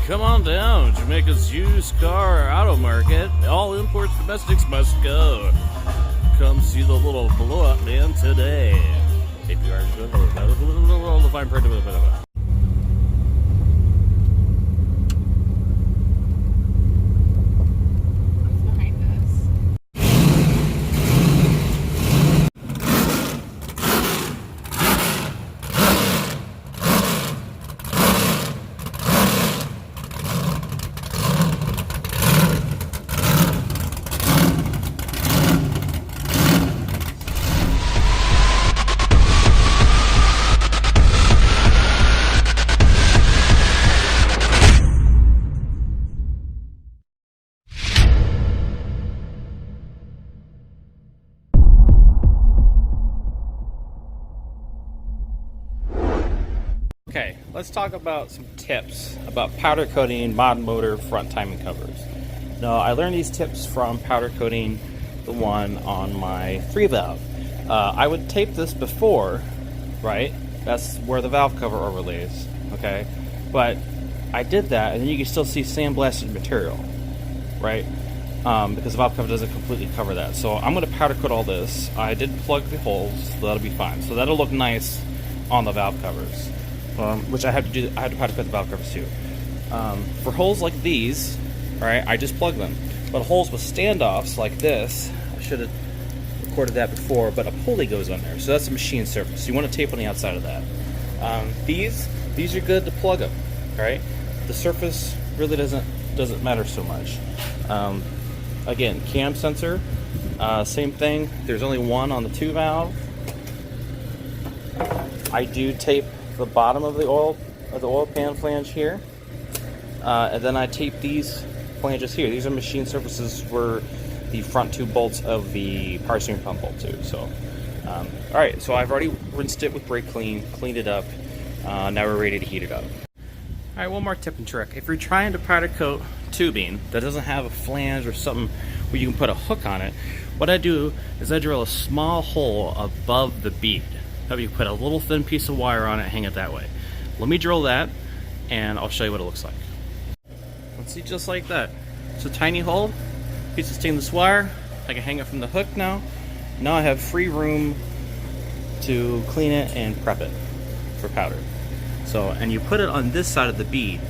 Come on down, Jamaica's used car auto market. All imports, domestics must go. Come see the little blow up man today. If you are the fine part of it. Okay, let's talk about some tips about powder coating mod motor front timing covers. Now, I learned these tips from powder coating the one on my 3-valve. I would tape this before, right? That's where the valve cover overlays, okay? But I did that, and then you can still see sandblasted material, right? Because the valve cover doesn't completely cover that. So I'm going to powder coat all this. I did plug the holes, so that'll be fine. So that'll look nice on the valve covers. Which I had to do. I had to powder coat the valve covers too. For holes like these, right? I just plug them. But holes with standoffs like this, I should have recorded that before. But a pulley goes on there, so that's a machine surface. You want to tape on the outside of that. These are good to plug them, right? The surface really doesn't matter so much. Again, cam sensor, same thing. There's only one on the 2-valve. I do tape the bottom of the oil pan flange here, and then I tape these flanges here. These are machine surfaces for the front 2 bolts of the power steering pump bolt too. So, all right. So I've already rinsed it with brake clean, cleaned it up. Now we're ready to heat it up. All right. One more tip and trick: if you're trying to powder coat tubing that doesn't have a flange or something where you can put a hook on it, what I do is I drill a small hole above the bead. You put a little thin piece of wire on it, hang it that way. Let me drill that, and I'll show you what it looks like. Let's see, just like that. It's a tiny hole, piece of stainless wire. I can hang it from the hook now. Now I have free room to clean it and prep it for powder. So, and you put it on this side of the bead,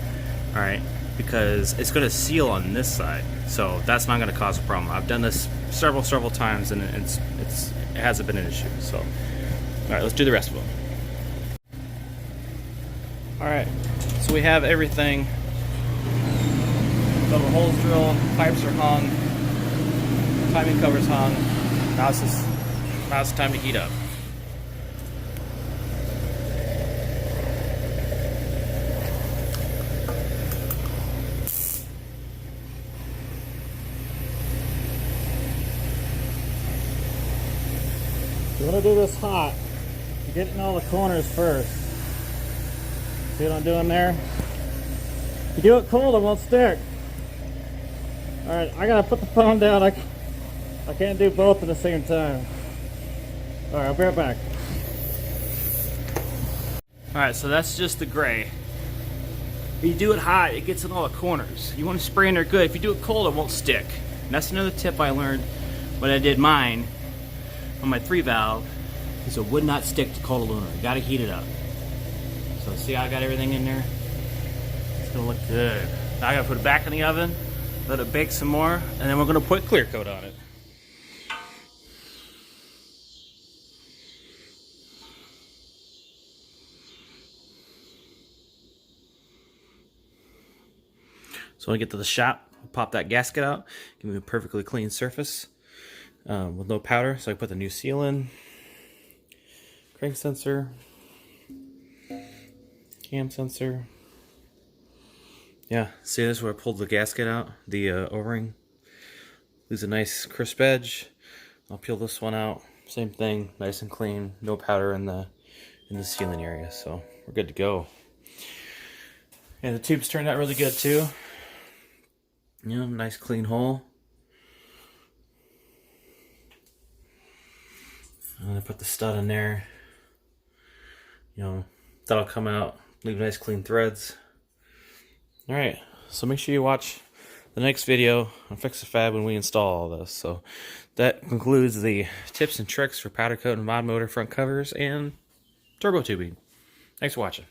all right, because it's going to seal on this side. So that's not going to cause a problem. I've done this several times, and it hasn't been an issue. So. Alright, let's do the rest of them. Alright, so we have everything. So the holes drilled, pipes are hung, timing covers hung. Now it's time to heat up. You want to do this hot. Get in all the corners first. See what I'm doing there? If you do it cold, it won't stick. Alright, I gotta put the phone down. I can't do both at the same time. Alright, I'll be right back. Alright, so that's just the gray. If you do it hot, it gets in all the corners. You want to spray in there good. If you do it cold, it won't stick. And that's another tip I learned when I did mine on my 3-valve. Is it would not stick to cold aluminum. You gotta heat it up. So see how I got everything in there? It's gonna look good. Now I gotta put it back in the oven, let it bake some more, and then we're gonna put clear coat on it. So when I get to the shop, pop that gasket out, give me a perfectly clean surface with no powder. So I put the new seal in. Crank sensor, cam sensor. Yeah, see this is where I pulled the gasket out, the O-ring. Leaves a nice crisp edge. I'll peel this one out. Same thing, nice and clean, no powder in the sealing area, so we're good to go. And the tubes turned out really good too. You know, nice clean hole. I'm gonna put the stud in there. You know, that'll come out, leave nice clean threads. Alright, so make sure you watch the next video on Fix a Fab when we install all this. So that concludes the tips and tricks for powder coat and mod motor front covers and turbo tubing. Thanks for watching.